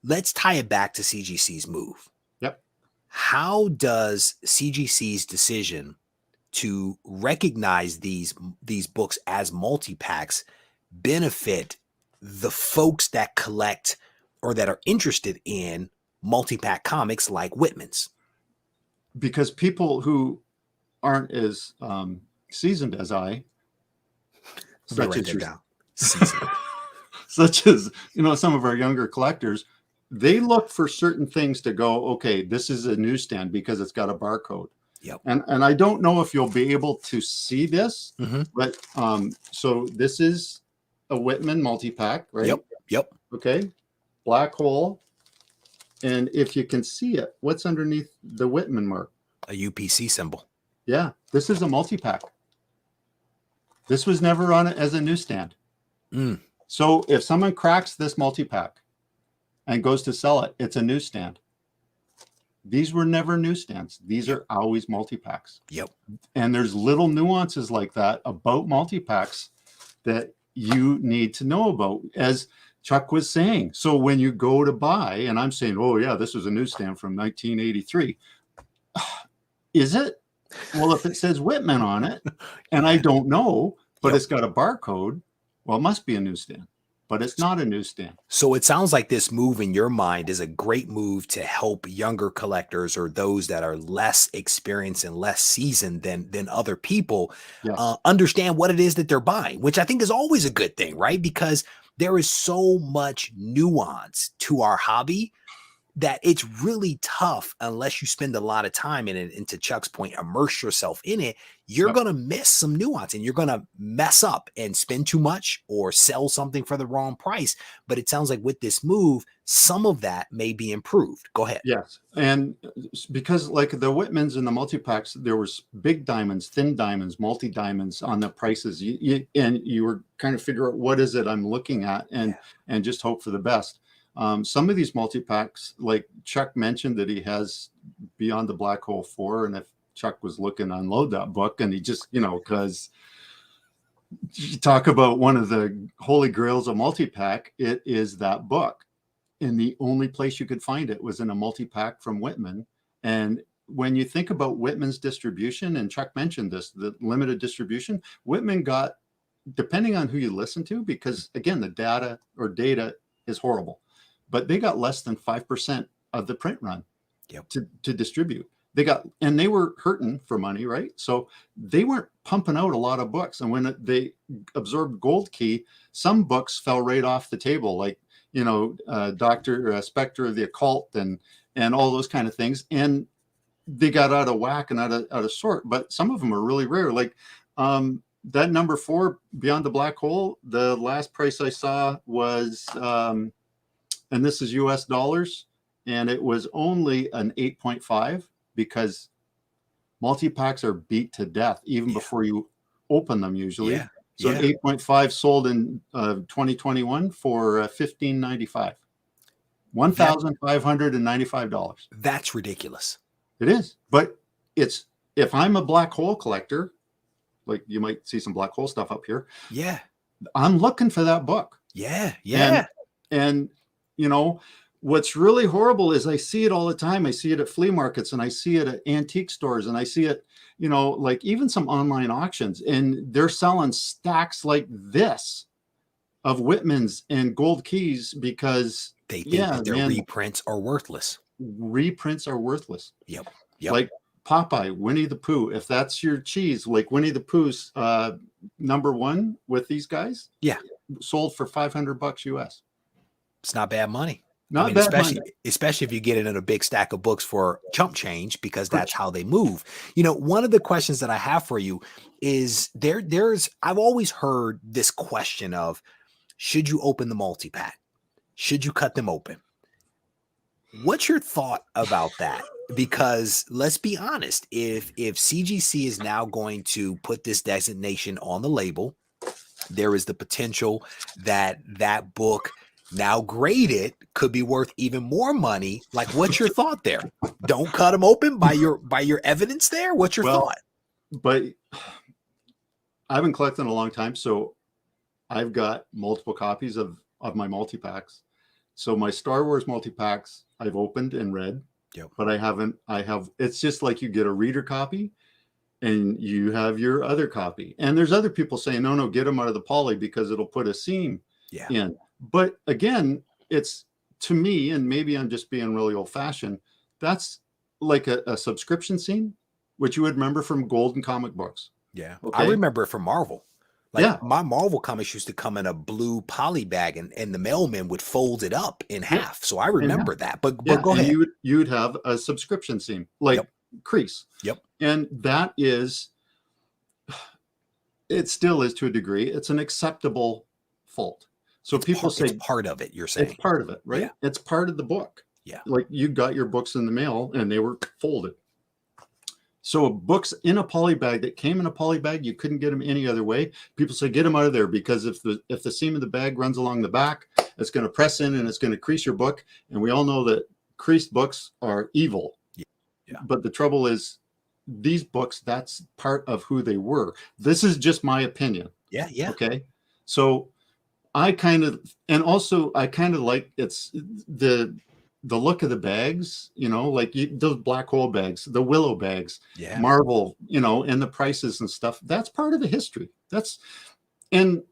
Let's tie it back to CGC's move. Yep. How does CGC's decision to recognize these books as multi-packs benefit the folks that collect or that are interested in multi-pack comics like Whitman's? Because people who aren't as seasoned as I, such as some of our younger collectors, they look for certain things to go, okay, this is a newsstand because it's got a barcode. Yep. And I don't know if you'll be able to see this, but so this is a Whitman multi-pack, right? Yep. Okay. Black hole. And if you can see it, what's underneath the Whitman mark? A UPC symbol. Yeah. This is a multi-pack. This was never on it as a newsstand. So if someone cracks this multi-pack and goes to sell it, it's a newsstand. These were never newsstands. These are always multi-packs. Yep. And there's little nuances like that about multi-packs that you need to know about, as Chuck was saying. So when you go to buy, and I'm saying, oh yeah, this is a newsstand from 1983. Is it? Well, if it says Whitman on it, and I don't know, but it's got a barcode, well, it must be a newsstand, but it's not a newsstand. So it sounds like this move in your mind is a great move to help younger collectors or those that are less experienced and less seasoned than other people understand what it is that they're buying, which I think is always a good thing, right? Because there is so much nuance to our hobby that it's really tough unless you spend a lot of time in it. And to Chuck's point, immerse yourself in it. You're going to miss some nuance and you're going to mess up and spend too much or sell something for the wrong price. But it sounds like with this move, some of that may be improved. Go ahead. Yes. And because like the Whitmans and the multi-packs, there was big diamonds, thin diamonds, multi-diamonds on the prices. And you were kind of figure out what is it I'm looking at and just hope for the best. Some of these multi-packs, like Chuck mentioned that he has Beyond the Black Hole 4, and if Chuck was looking to unload that book, and he just, because you talk about one of the holy grails of multi-pack, it is that book. And the only place you could find it was in a multi-pack from Whitman. And when you think about Whitman's distribution, and Chuck mentioned this, the limited distribution, Whitman got, depending on who you listen to, because again, the data is horrible, but they got less than 5% of the print run to distribute. And they were hurting for money, right? So they weren't pumping out a lot of books. And when they absorbed Gold Key, some books fell right off the table, like, Dr. Spectre of the Occult and all those kind of things. And they got out of whack and out of sort, but some of them are really rare. Like that number 4, Beyond the Black Hole, the last price I saw was, and this is US dollars, and it was only an 8.5 because multi-packs are beat to death even before you open them usually. Yeah. So an 8.5 sold in 2021 for $1,595, $1,595. That's ridiculous. It is, but if I'm a black hole collector, like you might see some black hole stuff up here. Yeah, I'm looking for that book. Yeah. And what's really horrible is I see it all the time. I see it at flea markets, and I see it at antique stores, and I see it, like even some online auctions, and they're selling stacks like this of Whitmans and Gold Keys because they think that their reprints are worthless. Reprints are worthless. Yep. Like Popeye, Winnie the Pooh. If that's your cheese, like Winnie the Pooh's number 1 with these guys, sold for $500 US. It's not bad money. Especially if you get it in a big stack of books for chump change, because that's how they move. One of the questions that I have for you is I've always heard this question of, should you open the multi-pack? Should you cut them open? What's your thought about that? Because let's be honest, if CGC is now going to put this designation on the label, there is the potential that book, now graded, could be worth even more money. Like, what's your thought there? Don't cut them open by your evidence there. What's your thought? But I've been collecting a long time, so I've got multiple copies of my multi-packs. So my Star Wars multi-packs I've opened and read, but it's just like you get a reader copy and you have your other copy. And there's other people saying, no, get them out of the poly because it'll put a seam in. But again, it's, to me, and maybe I'm just being really old fashioned, that's like a subscription seam, which you would remember from Golden comic books. Yeah. Okay? I remember it from Marvel. My Marvel comics used to come in a blue poly bag, and the mailman would fold it up in half. So I remember that. But go ahead. You would have a subscription seam, like crease. Yep. And that is, it still is to a degree, it's an acceptable fault. So people say it's part of it. You're saying it's part of it, right? Yeah. It's part of the book. Yeah. Like you got your books in the mail and they were folded. So books in a poly bag that came in a poly bag, you couldn't get them any other way. People say, get them out of there, because if the seam of the bag runs along the back, it's going to press in and it's going to crease your book. And we all know that creased books are evil. Yeah. But the trouble is, these books, that's part of who they were. This is just my opinion. Yeah. Okay. So I kind of like it's the look of the bags, like those black hole bags, the willow bags, Marvel, and the prices and stuff. That's part of the history. And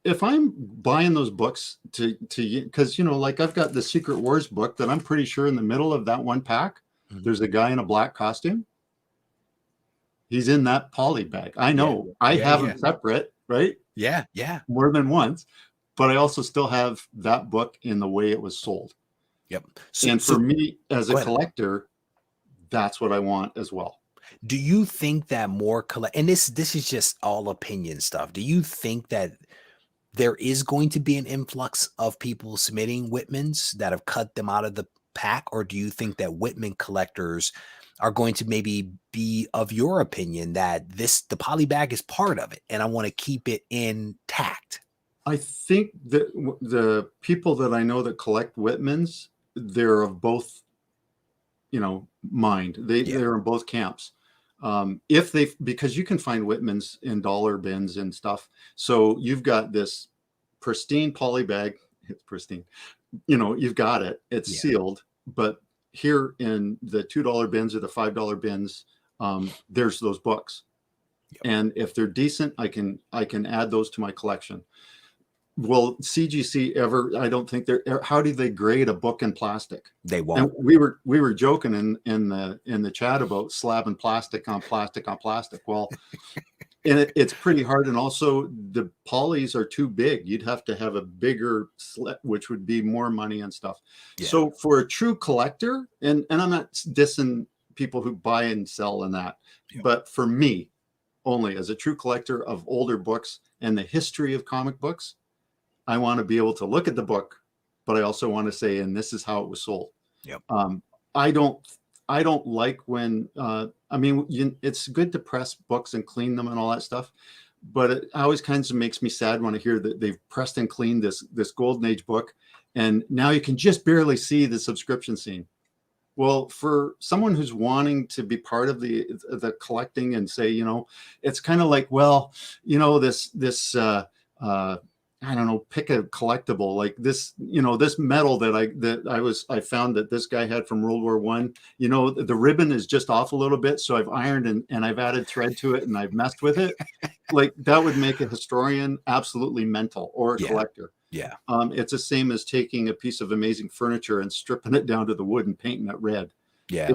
if I'm buying those books because, like I've got the Secret Wars book that I'm pretty sure in the middle of that one pack, there's a guy in a black costume. He's in that poly bag. I know. I have them separate, right? Yeah. More than once. But I also still have that book in the way it was sold. Yep. And for me as a collector, that's what I want as well. Do you think that more and this is just all opinion stuff. Do you think that there is going to be an influx of people submitting Whitmans that have cut them out of the pack? Or do you think that Whitman collectors are going to maybe be of your opinion that the poly bag is part of it and I want to keep it intact? I think that the people that I know that collect Whitmans, they're of both, mind. They're in both camps. Because you can find Whitmans in dollar bins and stuff. So you've got this pristine poly bag. It's pristine. You've got it. It's sealed. But here in the $2 bins or the $5 bins, there's those books. Yep. And if they're decent, I can add those to my collection. Will CGC ever? I don't think they're. How do they grade a book in plastic? They won't. And we were joking in the chat about slabbing plastic on plastic on plastic. Well, and it's pretty hard, and also the polys are too big. You'd have to have a bigger slit, which would be more money and stuff. Yeah. So for a true collector, and I'm not dissing people who buy and sell and that, but for me, only as a true collector of older books and the history of comic books, I want to be able to look at the book, but I also want to say, and this is how it was sold. Yep. I don't like when, it's good to press books and clean them and all that stuff, but it always kind of makes me sad when I hear that they've pressed and cleaned this golden age book, and now you can just barely see the subscription scene. Well, for someone who's wanting to be part of the collecting and say, it's kind of like, well, this I don't know, pick a collectible like this, this medal that I found that this guy had from World War I, the ribbon is just off a little bit. So I've ironed and I've added thread to it and I've messed with it. Like that would make a historian absolutely mental, or a collector. Yeah. It's the same as taking a piece of amazing furniture and stripping it down to the wood and painting it red. Yeah,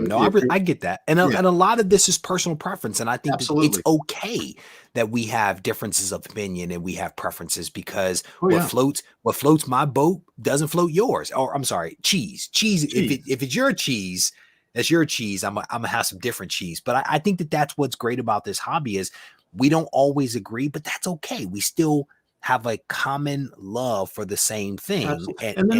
I get that. And a lot of this is personal preference. And I think it's okay that we have differences of opinion and we have preferences, because what floats my boat doesn't float yours. Or I'm sorry, cheese. If it's your cheese, that's your cheese. I'm gonna have some different cheese. But I think that's what's great about this hobby is we don't always agree, but that's okay. We still have a common love for the same thing. And the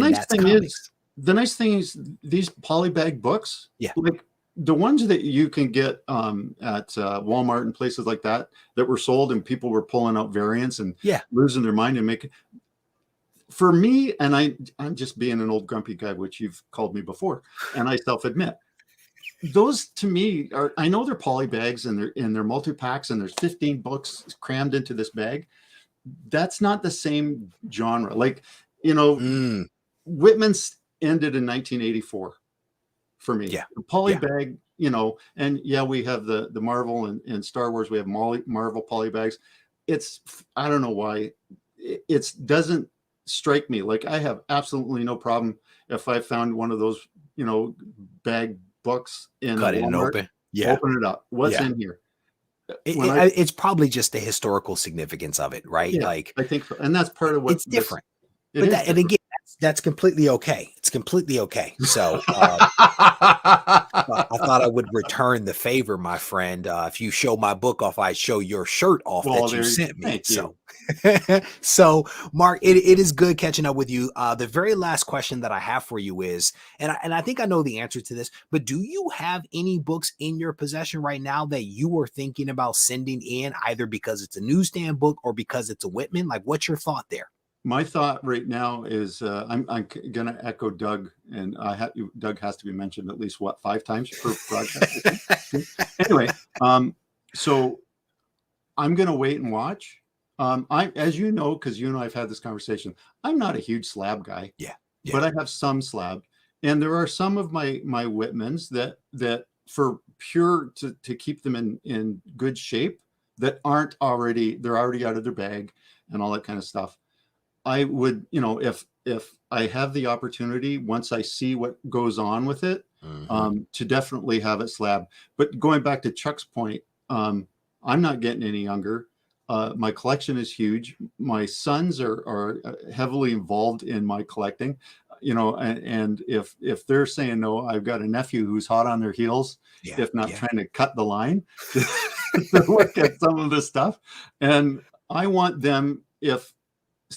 nice thing is, these polybag books, like the ones that you can get at Walmart and places like that were sold and people were pulling out variants and losing their mind and making. For me, and I'm just being an old grumpy guy, which you've called me before, and I self-admit, those to me are, I know they're polybags and they're multi-packs and there's 15 books crammed into this bag. That's not the same genre. Like, Whitman's ended in 1984 for me. The polybag, and we have the Marvel and Star Wars. We have Marvel polybags. I don't know why it doesn't strike me. Like I have absolutely no problem if I found one of those, bag books in cut it and open it up. What's in here? It's probably just the historical significance of it, right? Like I think, and that's part of what it's different. And again, that's completely okay. It's completely okay. So I thought I would return the favor, my friend. If you show my book off, I show your shirt off that you sent me. So Mark, it is good catching up with you. The very last question that I have for you is, and I think I know the answer to this, but do you have any books in your possession right now that you are thinking about sending in, either because it's a newsstand book or because it's a Whitman? Like, what's your thought there? My thought right now is I'm going to echo Doug, and Doug has to be mentioned at least 5 times per broadcast. Anyway, so I'm going to wait and watch. As you know, because you and I have had this conversation, I'm not a huge slab guy. But I have some slab, and there are some of my Whitmans that for pure to keep them in good shape that they're already out of their bag and all that kind of stuff. I would, if I have the opportunity, once I see what goes on with it, to definitely have it slab. But going back to Chuck's point, I'm not getting any younger. My collection is huge. My sons are heavily involved in my collecting, and if they're saying no, I've got a nephew who's hot on their heels, if not trying to cut the line to look at some of this stuff. And I want them, if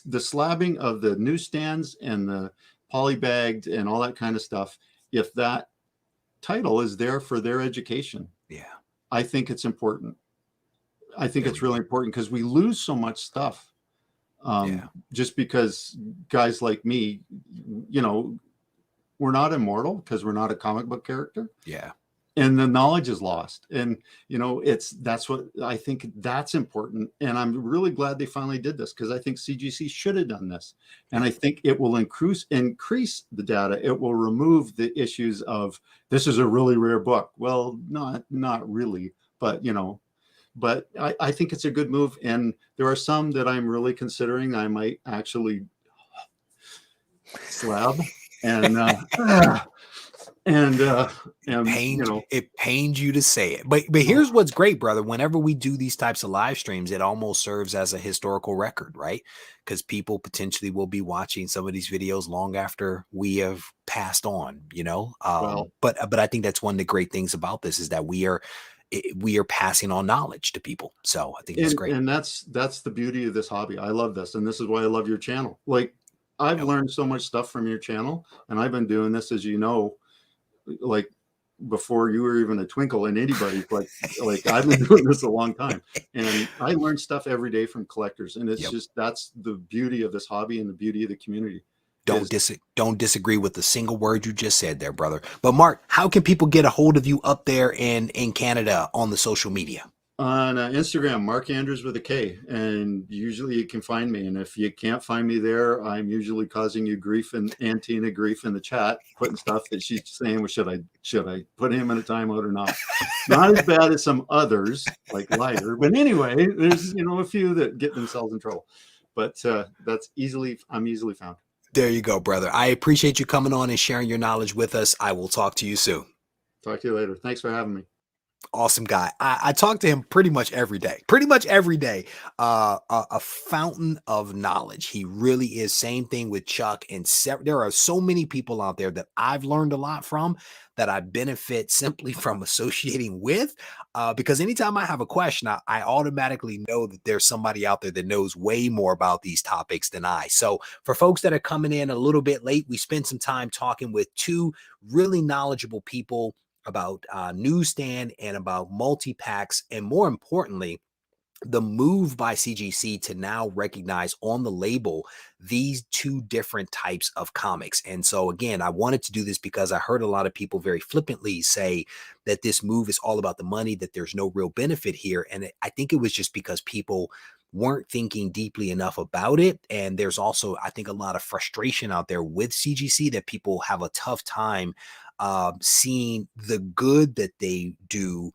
the slabbing of the newsstands and the polybagged and all that kind of stuff, if that title is there for their education, I think it's important. I think it's really important because we lose so much stuff Just because guys like me, you know, we're not immortal because we're not a comic book character. Yeah. And the knowledge is lost. And, you know, that's what I think that's important. And I'm really glad they finally did this, because I think CGC should have done this. And I think it will increase the data. It will remove the issues of, this is a really rare book. Well, not really, but, you know, but I think it's a good move. And there are some that I'm really considering I might actually slab. And you know, it pains you to say it, but here's what's great, brother. Whenever we do these types of live streams, it almost serves as a historical record, right? Because people potentially will be watching some of these videos long after we have passed on, you know. But I think that's one of the great things about this, is that we are passing on knowledge to people. So I think it's great. And that's the beauty of this hobby. I love this, and this is why I love your channel. Like, I've learned so much stuff from your channel, and I've been doing this, as you know, like before you were even a twinkle in anybody's, like I've been doing this a long time, and I learn stuff every day from collectors, and it's just, that's the beauty of this hobby and the beauty of the community. Don't disagree with a single word you just said there, brother. But Mark, how can people get a hold of you up there in Canada on the social media? On Instagram, Mark Andrews with a K, and usually you can find me. And if you can't find me there, I'm usually causing you grief and Antina grief in the chat, putting stuff that she's saying, well, should I put him in a timeout or not? Not as bad as some others, like Lighter, but anyway, there's, you know, a few that get themselves in trouble. But I'm easily found. There you go, brother. I appreciate you coming on and sharing your knowledge with us. I will talk to you soon. Talk to you later. Thanks for having me. Awesome guy. I talk to him pretty much every day. A fountain of knowledge. He really is. Same thing with Chuck. And there are so many people out there that I've learned a lot from, that I benefit simply from associating with, because anytime I have a question, I automatically know that there's somebody out there that knows way more about these topics than I. So for folks that are coming in a little bit late, we spent some time talking with two really knowledgeable people about Newsstand and about multi-packs, and more importantly, the move by CGC to now recognize on the label these two different types of comics. And so again, I wanted to do this because I heard a lot of people very flippantly say that this move is all about the money, that there's no real benefit here. And I think it was just because people weren't thinking deeply enough about it. And there's also, I think, a lot of frustration out there with CGC, that people have a tough time seeing the good that they do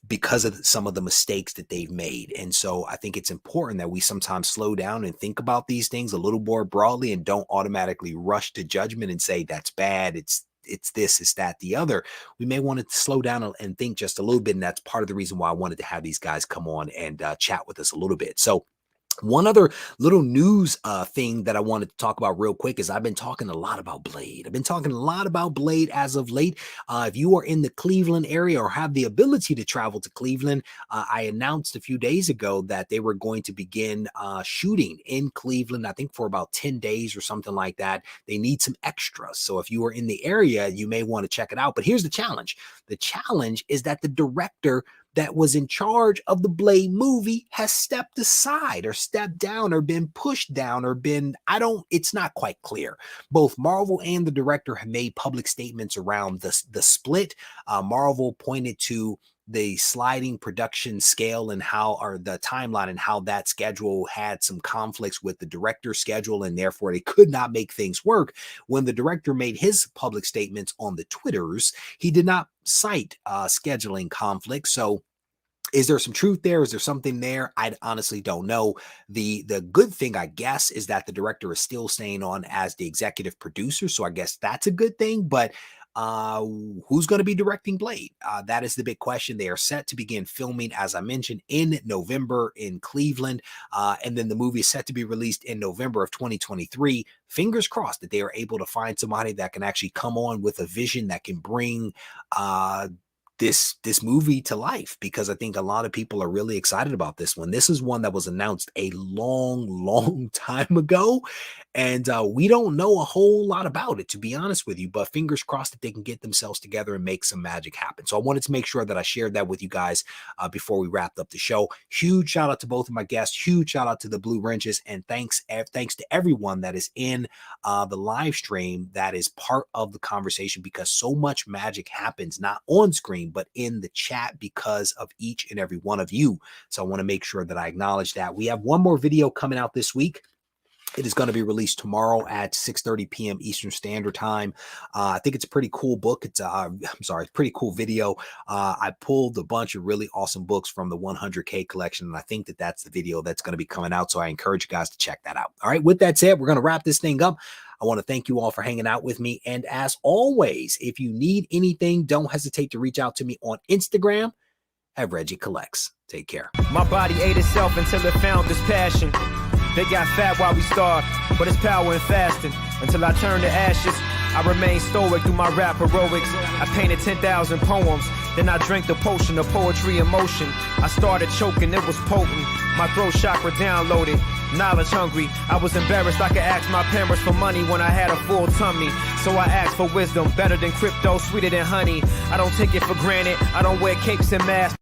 because of some of the mistakes that they've made. And so I think it's important that we sometimes slow down and think about these things a little more broadly, and don't automatically rush to judgment and say that's bad, it's this, it's that, the other. We may want to slow down and think just a little bit. And that's part of the reason why I wanted to have these guys come on and chat with us a little bit. So one other little news thing that I wanted to talk about real quick is I've been talking a lot about Blade. I've been talking a lot about Blade as of late. If you are in the Cleveland area or have the ability to travel to Cleveland, I announced a few days ago that they were going to begin shooting in Cleveland, I think for about 10 days or something like that. They need some extras. So if you are in the area, you may want to check it out. But here's the challenge. The challenge is that the director that was in charge of the Blade movie has stepped aside or stepped down or been pushed down or it's not quite clear. Both Marvel and the director have made public statements around the split. Marvel pointed to the sliding production scale and the timeline and how that schedule had some conflicts with the director's schedule, and therefore they could not make things work. When the director made his public statements on the Twitters, he did not cite scheduling conflicts. So is there some truth there? Is there something there? I honestly don't know. The good thing, I guess, is that the director is still staying on as the executive producer. So I guess that's a good thing. But who's going to be directing Blade? That is the big question. They are set to begin filming, as I mentioned, in November in Cleveland. And then the movie is set to be released in November of 2023. Fingers crossed that they are able to find somebody that can actually come on with a vision that can bring this movie to life, because I think a lot of people are really excited about this one. This is one that was announced a long time ago, and we don't know a whole lot about it, to be honest with you, but fingers crossed that they can get themselves together and make some magic happen. So I wanted to make sure that I shared that with you guys before we wrapped up the show. Huge shout out to both of my guests, huge shout out to the Blue Wrenches, and thanks to everyone that is in the live stream that is part of the conversation, because so much magic happens not on screen but in the chat because of each and every one of you. So I want to make sure that I acknowledge that. We have one more video coming out this week. It is going to be released tomorrow at 6:30 p.m. Eastern Standard Time. I think it's a pretty cool book. It's pretty cool video. I pulled a bunch of really awesome books from the 100K collection, and I think that that's the video that's going to be coming out. So I encourage you guys to check that out. All right. With that said, we're going to wrap this thing up. I want to thank you all for hanging out with me. And as always, if you need anything, don't hesitate to reach out to me on Instagram at Regie Collects. Take care. My body ate itself until it found this passion. They got fat while we starved, but it's power in fasting. Until I turn to ashes, I remain stoic through my rap heroics. I painted 10,000 poems, then I drank the potion of poetry and motion. I started choking, it was potent. My throat chakra downloaded, knowledge hungry. I was embarrassed I could ask my parents for money when I had a full tummy. So I asked for wisdom, better than crypto, sweeter than honey. I don't take it for granted, I don't wear capes and masks.